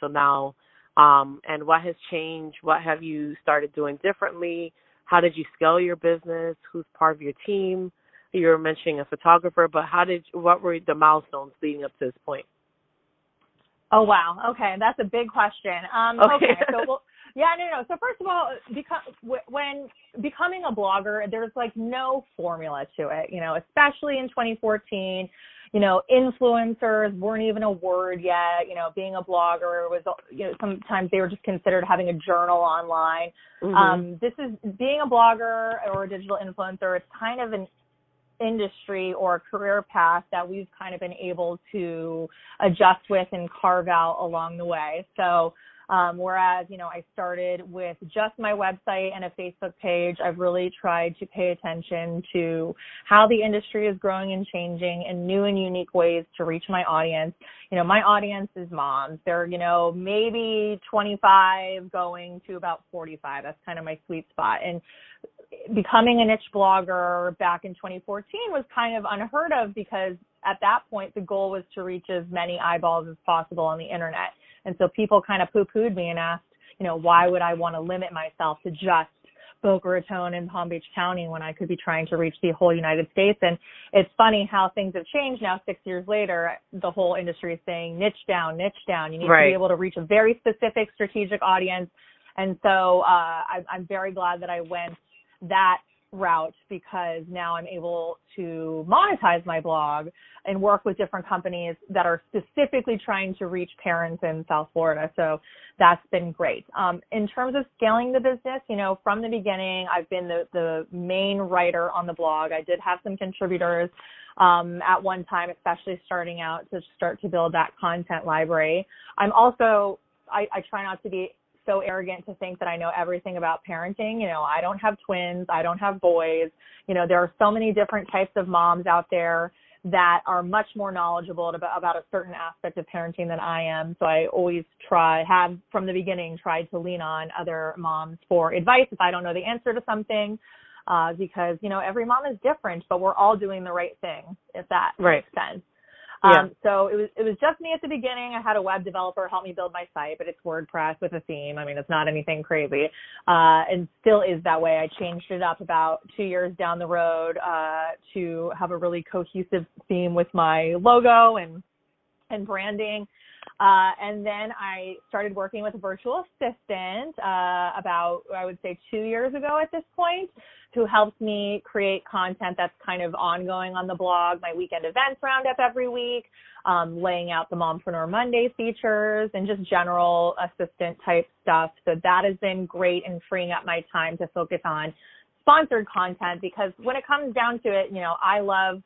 till now, and what has changed? What have you started doing differently? How did you scale your business? Who's part of your team? You were mentioning a photographer, but what were the milestones leading up to this point? Oh, wow. Okay. That's a big question. Okay. So, no. So first of all, when becoming a blogger, there's like no formula to it, especially in 2014, influencers weren't even a word yet. Being a blogger was, sometimes they were just considered having a journal online. This is being a blogger or a digital influencer. It's kind of an industry or career path that we've kind of been able to adjust with and carve out along the way. So, whereas, I started with just my website and a Facebook page, I've really tried to pay attention to how the industry is growing and changing and new and unique ways to reach my audience. My audience is moms. They're, maybe 25 going to about 45. That's kind of my sweet spot. And becoming a niche blogger back in 2014 was kind of unheard of because at that point, the goal was to reach as many eyeballs as possible on the internet. And so people kind of poo-pooed me and asked, why would I want to limit myself to just Boca Raton and Palm Beach County when I could be trying to reach the whole United States? And it's funny how things have changed now. 6 years later, the whole industry is saying niche down, niche down. You need to be able to reach a very specific strategic audience. And so I'm very glad that I went that route because now I'm able to monetize my blog and work with different companies that are specifically trying to reach parents in South Florida. So that's been great. In terms of scaling the business, from the beginning, I've been the main writer on the blog. I did have some contributors at one time, especially starting out to start to build that content library. I'm also, I try not to be so arrogant to think that I know everything about parenting. I don't have twins. I don't have boys. There are so many different types of moms out there that are much more knowledgeable about a certain aspect of parenting than I am. So I always have from the beginning tried to lean on other moms for advice if I don't know the answer to something, because, every mom is different, but we're all doing the right thing, if that makes sense. So it was just me at the beginning. I had a web developer help me build my site, but it's WordPress with a theme. I mean, it's not anything crazy, and still is that way. I changed it up about 2 years down the road to have a really cohesive theme with my logo and branding. And then I started working with a virtual assistant about, I would say, 2 years ago at this point, who helps me create content that's kind of ongoing on the blog, my weekend events roundup every week, laying out the Mompreneur Monday features, and just general assistant type stuff. So that has been great in freeing up my time to focus on sponsored content, because when it comes down to it, I love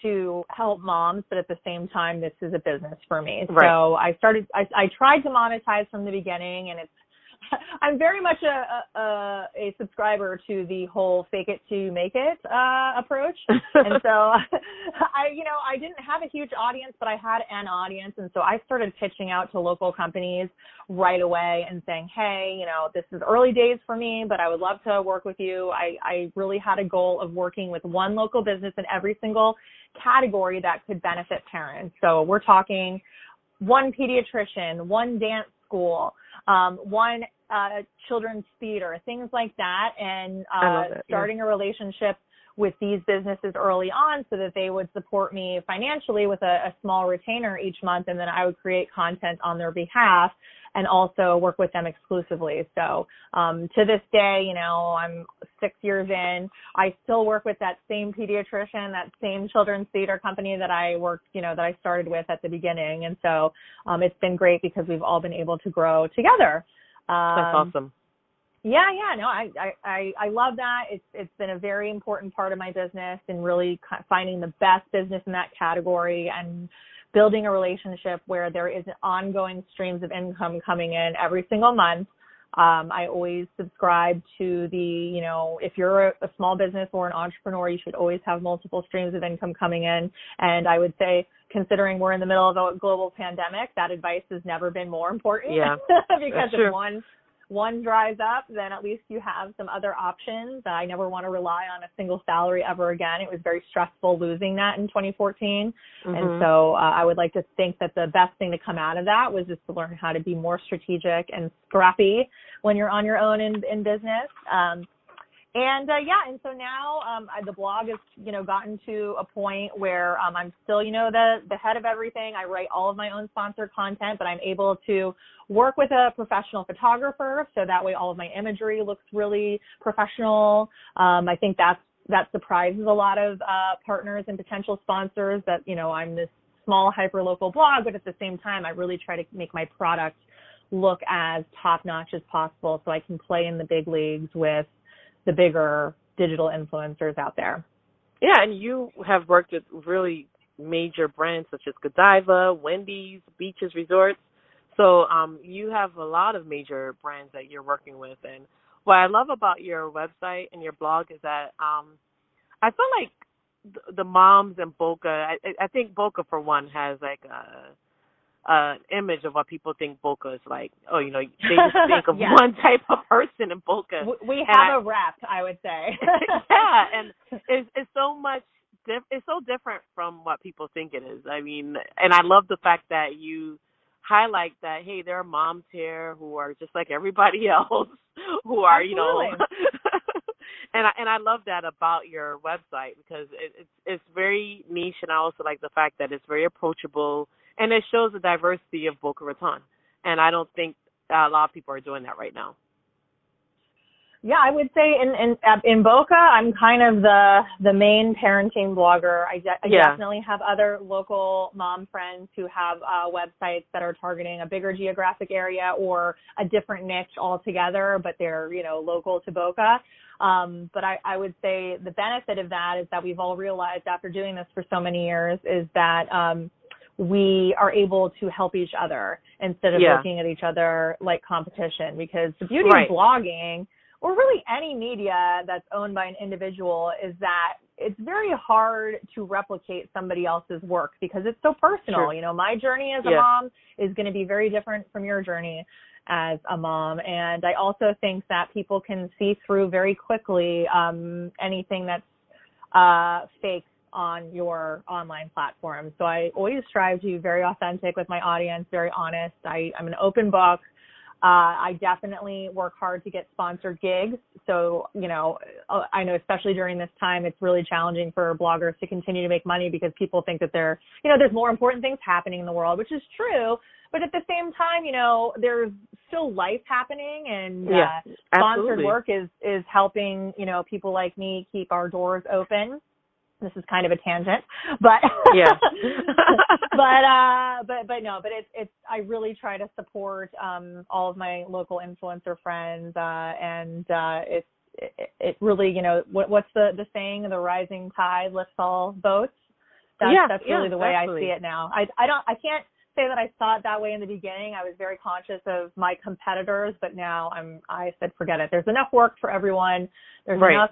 to help moms, but at the same time, this is a business for me. Right. So I tried to monetize from the beginning, and I'm very much a subscriber to the whole fake it till you make it approach. And so I didn't have a huge audience, but I had an audience. And so I started pitching out to local companies right away and saying, hey, this is early days for me, but I would love to work with you. I really had a goal of working with one local business in every single category that could benefit parents. So we're talking one pediatrician, one dance school, one children's theater, things like that, and starting a relationship with these businesses early on so that they would support me financially with a small retainer each month, and then I would create content on their behalf and also work with them exclusively. So to this day, I'm 6 years in. I still work with that same pediatrician, that same children's theater company that I worked, that I started with at the beginning. And so it's been great because we've all been able to grow together. That's awesome. No, I love that. It's been a very important part of my business, and really finding the best business in that category and building a relationship where there is ongoing streams of income coming in every single month. I always subscribe to if you're a small business or an entrepreneur, you should always have multiple streams of income coming in. And I would say, considering we're in the middle of a global pandemic, that advice has never been more important. Yeah, because if one dries up, then at least you have some other options. I never want to rely on a single salary ever again. It was very stressful losing that in 2014. And so I would like to think that the best thing to come out of that was just to learn how to be more strategic and scrappy when you're on your own in business. And so now the blog has, gotten to a point where I'm still, the head of everything. I write all of my own sponsored content, but I'm able to work with a professional photographer, so that way all of my imagery looks really professional. I think that surprises a lot of partners and potential sponsors that, I'm this small hyper-local blog, but at the same time, I really try to make my product look as top-notch as possible so I can play in the big leagues with the bigger digital influencers out there. Yeah, and you have worked with really major brands such as Godiva, Wendy's, Beaches Resorts. So you have a lot of major brands that you're working with. And what I love about your website and your blog is that I feel like the moms in Boca, I think Boca, for one, has like an image of what people think Boca is like. Oh, they just think of yes. one type of person in Boca. We have a rep, I would say. Yeah, and it's so much. It's so different from what people think it is. I mean, and I love the fact that you highlight that, hey, there are moms here who are just like everybody else, who are, Absolutely. And I love that about your website because it's very niche, and I also like the fact that it's very approachable. And it shows the diversity of Boca Raton. And I don't think a lot of people are doing that right now. Yeah, I would say in Boca, I'm kind of the main parenting blogger. I definitely have other local mom friends who have websites that are targeting a bigger geographic area or a different niche altogether, but they're, local to Boca. But I would say the benefit of that is that we've all realized after doing this for so many years is that we are able to help each other instead of looking at each other like competition, because the beauty of blogging, or really any media that's owned by an individual, is that it's very hard to replicate somebody else's work because it's so personal. Sure. My journey as a mom is going to be very different from your journey as a mom. And I also think that people can see through very quickly anything that's fake on your online platform. So I always strive to be very authentic with my audience, very honest. I'm an open book. I definitely work hard to get sponsored gigs. So, I know especially during this time, it's really challenging for bloggers to continue to make money because people think that there's more important things happening in the world, which is true. But at the same time, there's still life happening, and sponsored work is helping, people like me keep our doors open. This is kind of a tangent, but but it's I really try to support all of my local influencer friends, and it really, what's the saying, the rising tide lifts all boats. That's really the way I see it now. I can't say that I saw it that way in the beginning. I was very conscious of my competitors, but now I said forget it. There's enough work for everyone. There's enough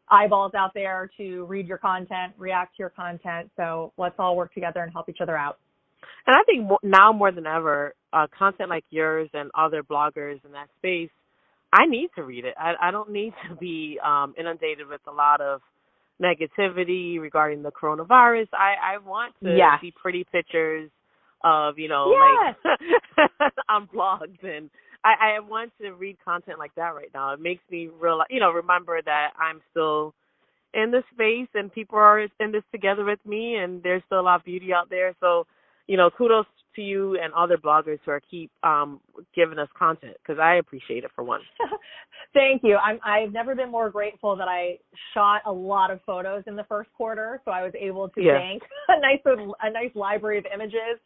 eyeballs out there to read your content, react to your content. So let's all work together and help each other out. And I think now more than ever, content like yours and other bloggers in that space, I need to read it. I don't need to be inundated with a lot of negativity regarding the coronavirus. I want to see pretty pictures of, like on blogs, and I want to read content like that right now. It makes me remember that I'm still in this space and people are in this together with me, and there's still a lot of beauty out there. So, kudos to you and other bloggers who are keep giving us content, because I appreciate it, for one. Thank you. I've never been more grateful that I shot a lot of photos in the first quarter, so I was able to bank a nice library of images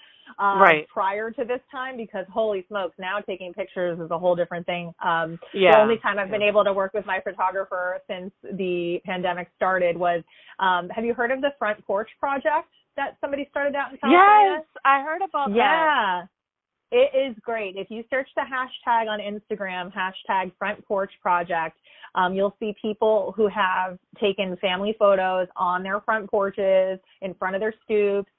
prior to this time, because holy smokes, now taking pictures is a whole different thing. The only time I've been able to work with my photographer since the pandemic started was, have you heard of the Front Porch Project that somebody started out in California? Yes, I heard about that. Yeah. It is great. If you search the hashtag on Instagram, hashtag Front Porch Project, you'll see people who have taken family photos on their front porches, in front of their stoops,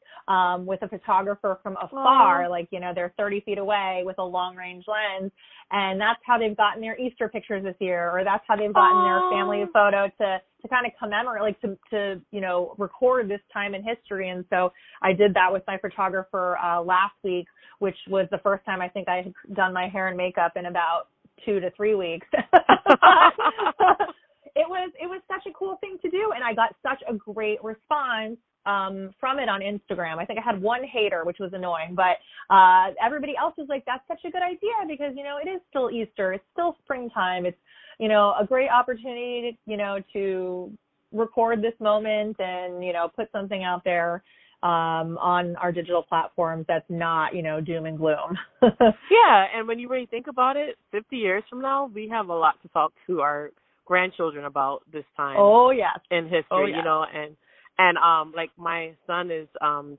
with a photographer from afar, like, you know, they're 30 feet away with a long range lens. And that's how they've gotten their Easter pictures this year, or that's how they've gotten their family photo to kind of commemorate, like to, you know, record this time in history. And so I did that with my photographer last week, which was the first time I think I had done my hair and makeup in about 2 to 3 weeks. It was such a cool thing to do, and I got such a great response from it on Instagram. I think I had one hater, which was annoying, but everybody else was like, that's such a good idea, because, you know, it is still Easter, it's still springtime, it's, you know, a great opportunity to, you know, to record this moment and, you know, put something out there on our digital platforms that's not, you know, doom and gloom. Yeah, and when you really think about it, 50 years from now, we have a lot to talk to our grandchildren about this time. In history, you know, and like my son is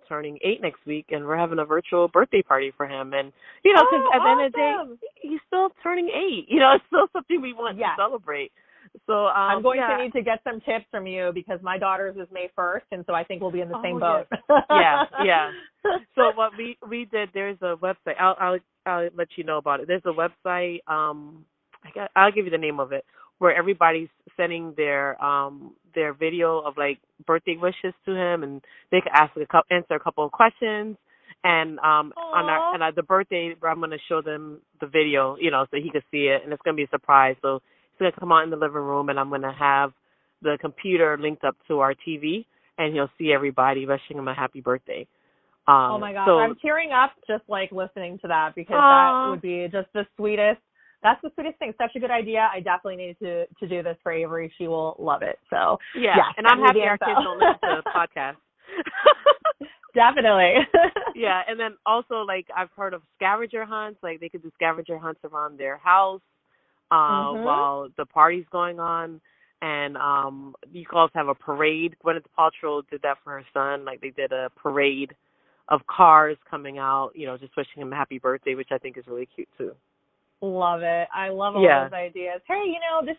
turning 8 next week, and we're having a virtual birthday party for him, and you know, because at the end of the day, he's still turning 8. You know, it's still something we want to celebrate. So I'm going to need to get some tips from you, because my daughter's is May 1st, and so I think we'll be in the same boat. Yeah. So what we did, there's a website. I'll let you know about it. There's a website. I'll give you the name of it, where everybody's sending their video of like birthday wishes to him, and they can answer a couple of questions. And on the birthday, I'm going to show them the video, you know, so he can see it, and it's going to be a surprise. So he's going to come out in the living room, and I'm going to have the computer linked up to our TV, and he'll see everybody wishing him a happy birthday. Oh my gosh, I'm tearing up just like listening to that, because that would be just the sweetest. That's the sweetest thing. Such a good idea. I definitely need to do this for Avery. She will love it. So yeah, and I'm happy our kids don't listen to the podcast. Definitely. Yeah, and then also, like, I've heard of scavenger hunts. Like, they could do scavenger hunts around their house while the party's going on. And you can also have a parade. Gwyneth Paltrow did that for her son. Like, they did a parade of cars coming out, you know, just wishing him a happy birthday, which I think is really cute too. Love it. I love all those ideas. Hey, you know, this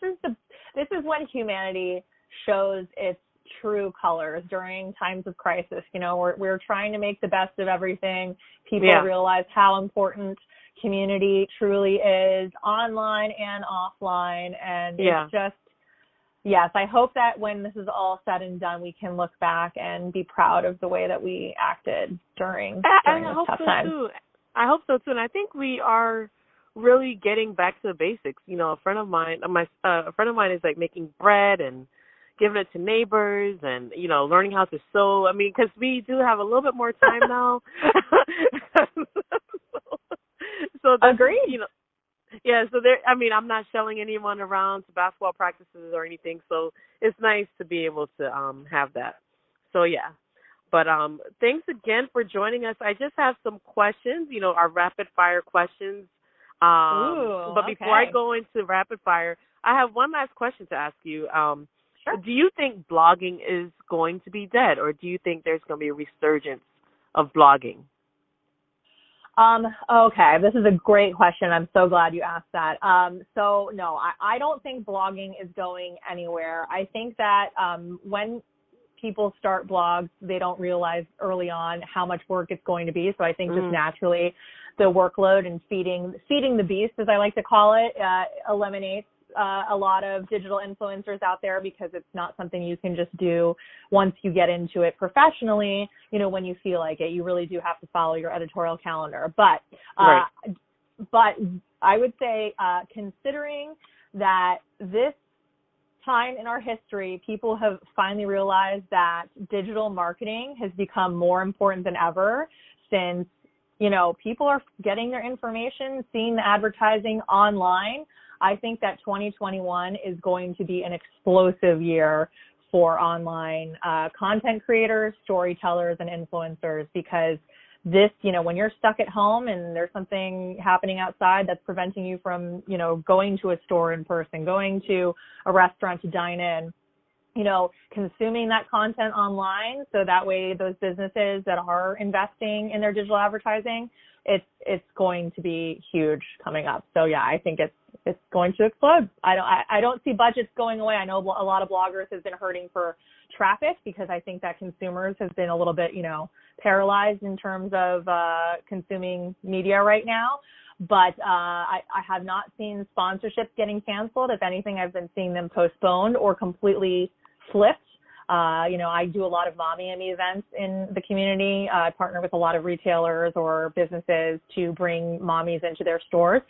is when humanity shows its true colors during times of crisis. You know, we're trying to make the best of everything. People realize how important community truly is, online and offline, and it's just, yes, I hope that when this is all said and done, we can look back and be proud of the way that we acted during this tough time. Too. I hope so too, and I think we are really getting back to the basics. You know, a friend of mine is like making bread and giving it to neighbors, and, you know, learning how to sew. I mean, because we do have a little bit more time now. so agreed. You know, yeah. So there. I mean, I'm not shelling anyone around to basketball practices or anything. So it's nice to be able to have that. So yeah. But thanks again for joining us. I just have some questions. You know, our rapid fire questions. But before I go into rapid fire, I have one last question to ask you. Sure. Do you think blogging is going to be dead, or do you think there's going to be a resurgence of blogging? Okay, this is a great question. I'm so glad you asked that. So no, I don't think blogging is going anywhere. I think that when people start blogs, they don't realize early on how much work it's going to be. So I think just naturally the workload and feeding the beast, as I like to call it, eliminates a lot of digital influencers out there, because it's not something you can just do once you get into it professionally, you know, when you feel like it. You really do have to follow your editorial calendar. But but I would say, considering that this time in our history, people have finally realized that digital marketing has become more important than ever, since, you know, people are getting their information, seeing the advertising online. I think that 2021 is going to be an explosive year for online content creators, storytellers, and influencers, because this, you know, when you're stuck at home and there's something happening outside that's preventing you from, you know, going to a store in person, going to a restaurant to dine in, you know, consuming that content online, so that way those businesses that are investing in their digital advertising, it's going to be huge coming up. So yeah, I think it's going to explode. I don't see budgets going away. I know a lot of bloggers have been hurting for traffic, because I think that consumers have been a little bit, paralyzed in terms of consuming media right now. But I have not seen sponsorships getting canceled. If anything, I've been seeing them postponed or completely flipped. I do a lot of Mommy and Me events in the community. I partner with a lot of retailers or businesses to bring mommies into their stores.